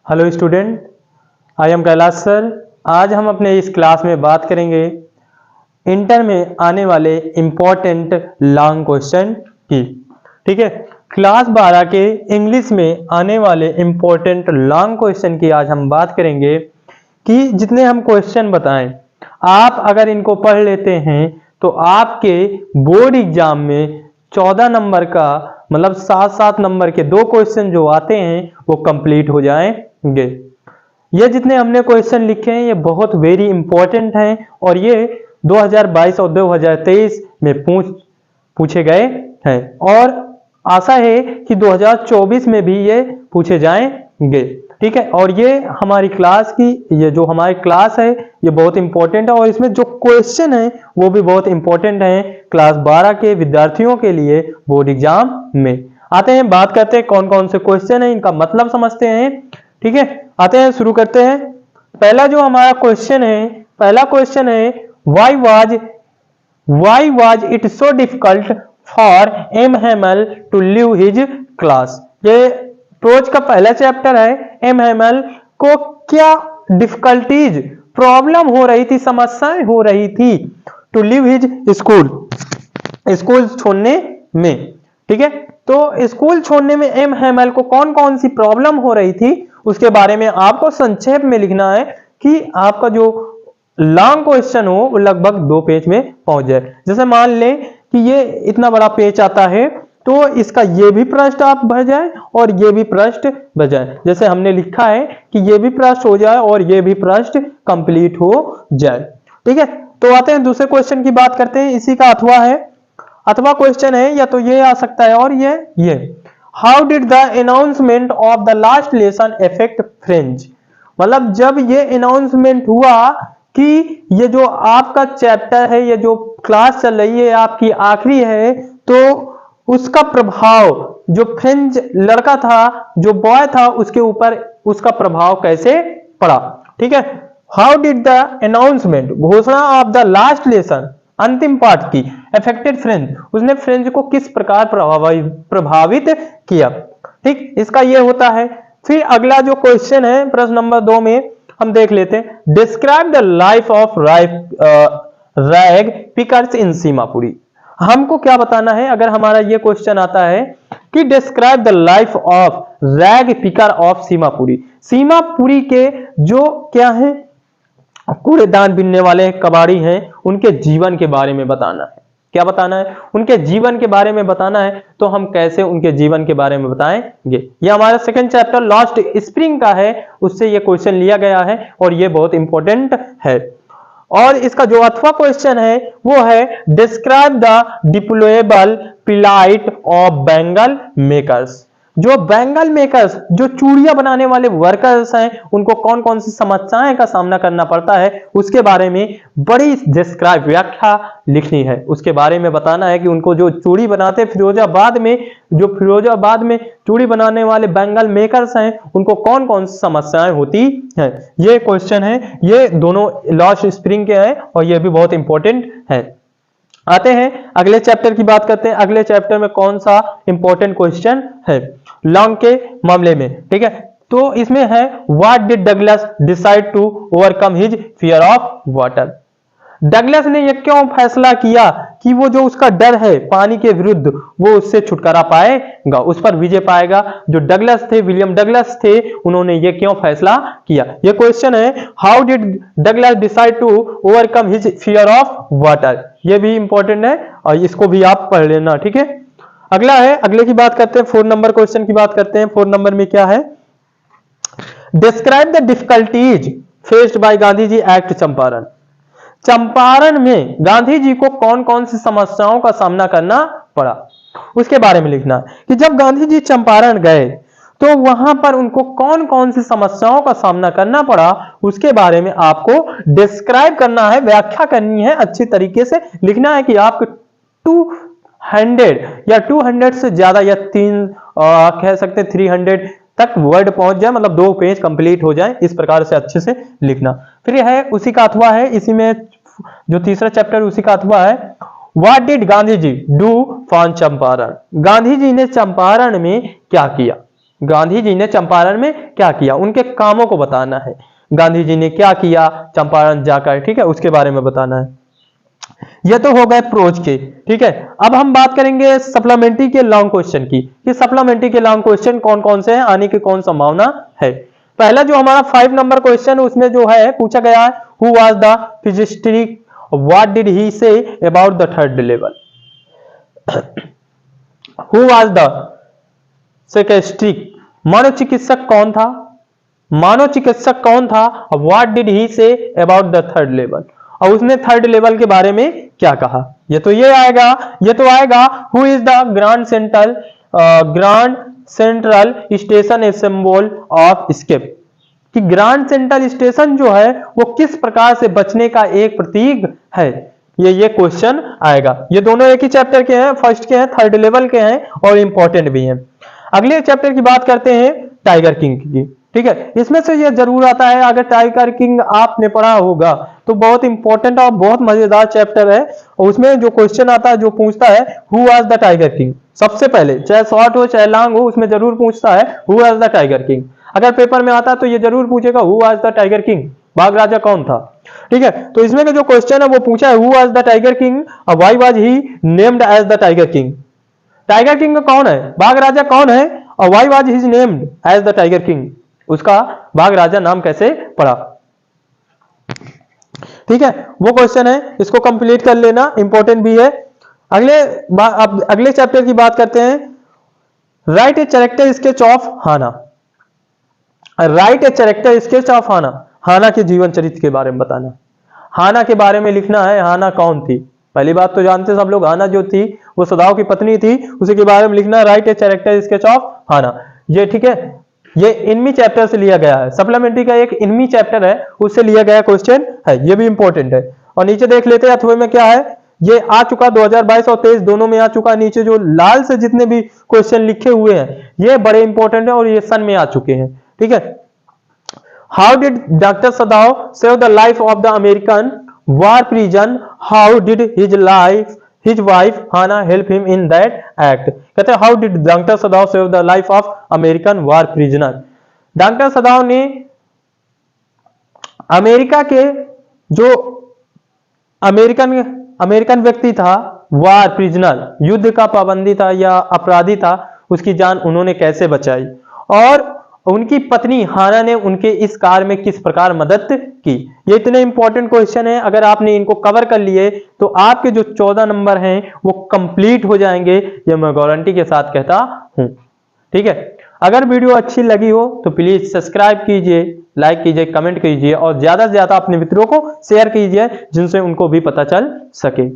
Hello student, I am Kailash sir. आज हम अपने इस क्लास में बात करेंगे इंटर में आने वाले इम्पोर्टेंट लॉन्ग क्वेश्चन की। ठीक है, क्लास 12 के इंग्लिश में आने वाले इम्पोर्टेंट लॉन्ग क्वेश्चन की आज हम बात करेंगे कि जितने हम क्वेश्चन बताएं, आप अगर इनको पढ़ लेते हैं तो आपके बोर्ड एग्जाम में 14 नंबर का मतलब 7-7 नंबर के 2 क्वेश्चन जो आते हैं वो कंप्लीट हो जाएंगे। ये जितने हमने क्वेश्चन लिखे हैं ये बहुत वेरी इंपॉर्टेंट हैं और ये 2022 और 2023 में पूछे गए हैं और आशा है कि 2024 में भी ये पूछे जाएंगे। ठीक है, और ये हमारी क्लास की ये जो हमारी क्लास है ये बहुत इंपॉर्टेंट है और इसमें जो क्वेश्चन है वो भी बहुत इंपॉर्टेंट है क्लास 12 के विद्यार्थियों के लिए बोर्ड एग्जाम में। आते हैं, बात करते हैं कौन कौन से क्वेश्चन है, इनका मतलब समझते हैं। ठीक है, आते हैं, शुरू करते हैं। पहला जो हमारा क्वेश्चन है, पहला क्वेश्चन है why was it so difficult for M. Hamel to leave his class। ये प्रोज का पहला चैप्टर है। एम हैमल को क्या डिफिकल्टीज प्रॉब्लम हो रही थी, समस्याएं हो रही थी टू लीव हिज स्कूल छोड़ने में। ठीक है, तो स्कूल छोड़ने में एम हैमल को कौन कौन सी प्रॉब्लम हो रही थी उसके बारे में आपको संक्षेप में लिखना है कि आपका जो लॉन्ग क्वेश्चन हो वो लगभग 2 पेज में पहुंच जाए। जैसे मान लें कि ये इतना बड़ा पेज आता है तो इसका ये भी पृष्ठ आप भर जाए और ये भी पृष्ठ भर जाए। जैसे हमने लिखा है कि ये भी पृष्ठ हो जाए और ये भी पृष्ठ कंप्लीट हो जाए। ठीक है, तो आते हैं दूसरे क्वेश्चन की बात करते हैं। इसी का अथवा है, अथवा क्वेश्चन है, या तो ये आ सकता है और ये how did the announcement of the last lesson affect French. मतलब जब ये अनाउंसमेंट हुआ कि ये जो आपका चैप्टर है, ये जो क्लास चल रही है आपकी आखिरी है, तो उसका प्रभाव जो फ्रेंच लड़का था, जो बॉय था, उसके ऊपर उसका प्रभाव कैसे पड़ा। ठीक है, हाउ डिड द अनाउंसमेंट, घोषणा ऑफ द लास्ट लेसन, अंतिम पाठ की, अफेक्टेड फ्रेंच, उसने फ्रेंच को किस प्रकार प्रभावित किया। ठीक, इसका ये होता है। फिर अगला जो क्वेश्चन है प्रश्न नंबर 2 में हम देख लेते हैं, describe the life of rag pickers in Seemapuri. हमको क्या बताना है अगर हमारा ये क्वेश्चन आता है कि describe the life of rag picker of Seemapuri. Seemapuri के जो क्या है कूड़ेदान बीनने वाले कबाड़ी हैं उनके जीवन के बारे में बताना है। क्या बताना है? उनके जीवन के बारे में बताना है। तो हम कैसे उनके जीवन के बारे में बताएंगे? ये हमारा सेकंड चैप्टर लास्ट स्प्रिंग का है, उससे ये क्वेश्चन लिया गया है और ये बहुत इंपॉर्टेंट है। और इसका जो अथवा क्वेश्चन है वो है describe the deplorable plight of bangle makers. जो बैंगल मेकर्स, जो चूड़ियां बनाने वाले वर्कर्स हैं, उनको कौन कौन सी समस्याएं का सामना करना पड़ता है उसके बारे में बड़ी डिस्क्राइब व्याख्या लिखनी है। उसके बारे में बताना है कि उनको जो चूड़ी बनाते फिरोजाबाद में, जो फिरोजाबाद में चूड़ी बनाने वाले बैंगल मेकर्स हैं, उनको कौन कौन सी समस्याएं होती हैं। ये क्वेश्चन है, ये दोनों लास्ट स्प्रिंग के हैं और ये भी बहुत इंपॉर्टेंट है। आते हैं अगले चैप्टर की बात करते हैं। अगले चैप्टर में कौन सा इंपॉर्टेंट क्वेश्चन है लॉन्ग के मामले में। ठीक है, तो इसमें है what did Douglas decide to overcome his fear of water. Douglas ने यह क्यों फैसला किया कि वो जो उसका डर है पानी के विरुद्ध वो उससे छुटकारा पाएगा, उस पर विजय पाएगा। जो डगलस थे, विलियम डगलस थे, उन्होंने ये क्यों फैसला किया। ये क्वेश्चन है how did Douglas decide to overcome his fear of water. ये भी इंपॉर्टेंट है और इसको भी आप पढ़ लेना। ठीक है, अगला है, अगले की बात करते हैं, 4 नंबर क्वेश्चन की बात करते हैं। 4 नंबर में क्या है, describe the difficulties faced by Gandhi ji act Champaran. Champaran में गांधी जी को कौन कौन सी समस्याओं का सामना करना पड़ा उसके बारे में लिखना है कि जब गांधी जी चंपारण गए तो वहां पर उनको कौन कौन सी समस्याओं का सामना करना पड़ा उसके बारे में आपको डिस्क्राइब करना है, व्याख्या करनी है, अच्छी तरीके से लिखना है कि आपको 200 या 200 से ज्यादा या कह सकते 300 तक वर्ड पहुंच जाए, मतलब 2 पेज कंप्लीट हो जाए, इस प्रकार से अच्छे से लिखना। फिर है उसी का अथवा है, इसी में जो तीसरा चैप्टर उसी का अथवा है what did Gandhi ji do for Champaran. Gandhi ji ने चंपारण में क्या किया। गांधी जी ने चंपारण में क्या किया, उनके कामों को बताना है। गांधी जी ने क्या किया चंपारण जाकर, ठीक है, उसके बारे में बताना है। ये तो हो गए प्रोज के, ठीक है। अब हम बात करेंगे सप्लीमेंट्री के लॉन्ग क्वेश्चन की, कि सप्लीमेंट्री के लॉन्ग क्वेश्चन कौन कौन से हैं, आने की कौन संभावना है। पहला जो हमारा 5 नंबर क्वेश्चन उसमें जो है पूछा गया है, who was the physicist, what did he say about the third level. Who was the psychiatric, मनोचिकित्सक कौन था, मनोचिकित्सक कौन था, what did he say about the third level, और उसने थर्ड लेवल के बारे में क्या कहा। ये तो आएगा, ये तो आएगा who is the grand central station a symbol of escape, कि ग्रांड सेंट्रल स्टेशन जो है वो किस प्रकार से बचने का एक प्रतीक है। ये क्वेश्चन आएगा। ये दोनों एक ही चैप्टर के हैं, फर्स्ट के हैं, थर्ड लेवल के हैं और इंपॉर्टेंट भी हैं। अगले चैप्टर की बात करते हैं टाइगर किंग की, ठीक है। इसमें से ये जरूर आता है, अगर टाइगर किंग आपने पढ़ा होगा तो बहुत इंपॉर्टेंट और बहुत मजेदार चैप्टर है। और उसमें जो क्वेश्चन आता है, जो पूछता है who was the tiger king, सबसे पहले चाहे शॉर्ट हो चाहे लॉन्ग हो, उसमें जरूर पूछता है who was the tiger king. अगर पेपर में आता तो ये जरूर पूछेगा who was the tiger king, बाघ राजा कौन था, ठीक है। तो इसमें का जो क्वेश्चन है वो पूछा है who was the tiger king, why was he named as the tiger king. Tiger king कौन है, बाघ राजा कौन है, और why was he named as the tiger king, उसका बाघ राजा नाम कैसे पड़ा, ठीक है। वो क्वेश्चन है, इसको कंप्लीट कर लेना, इंपॉर्टेंट भी है। अगले चैप्टर की बात करते हैं, write a character sketch of Hannah. Write a character sketch of Hannah, Hannah के जीवन चरित्र के बारे में बताना, हाना के बारे में लिखना है। हाना कौन थी, पहली बात तो जानते सब लोग, हाना जो थी वो सदाओ की पत्नी थी, उसी के बारे में लिखना है। Write a character sketch of Hannah, ये ठीक है, ये इनमी चैप्टर से लिया गया है, सप्लीमेंट्री का एक इनमी चैप्टर है, उससे लिया गया क्वेश्चन है, ये भी इंपॉर्टेंट है। और नीचे देख लेते हैं अथवे में क्या है, ये आ चुका 2022 और 23 दोनों में आ चुका। नीचे जो लाल से जितने भी क्वेश्चन लिखे हुए हैं ये बड़े इंपॉर्टेंट है और ये सन में आ चुके हैं, ठीक है। How did doctor Sadao save the life of the American war prison, how did his wife Hana help him in that act. कहते हैं how did doctor Sadao save the life of American war prisoner. Doctor Sadao ने America के जो American व्यक्ति था, वार prisoner, युद्ध का पाबंदी था या अपराधी था, उसकी जान उन्होंने कैसे बचाई, और उनकी पत्नी हाना ने उनके इस कार्य में किस प्रकार मदद की। ये इतने इंपॉर्टेंट क्वेश्चन हैं, अगर आपने इनको कवर कर लिए तो आपके जो 14 नंबर हैं वो कंप्लीट हो जाएंगे, ये मैं गारंटी के साथ कहता हूं, ठीक है। अगर वीडियो अच्छी लगी हो तो प्लीज सब्सक्राइब कीजिए, लाइक कीजिए, कमेंट कीजिए और ज्यादा से ज्यादा अपने मित्रों को शेयर कीजिए जिनसे उनको भी पता चल सके।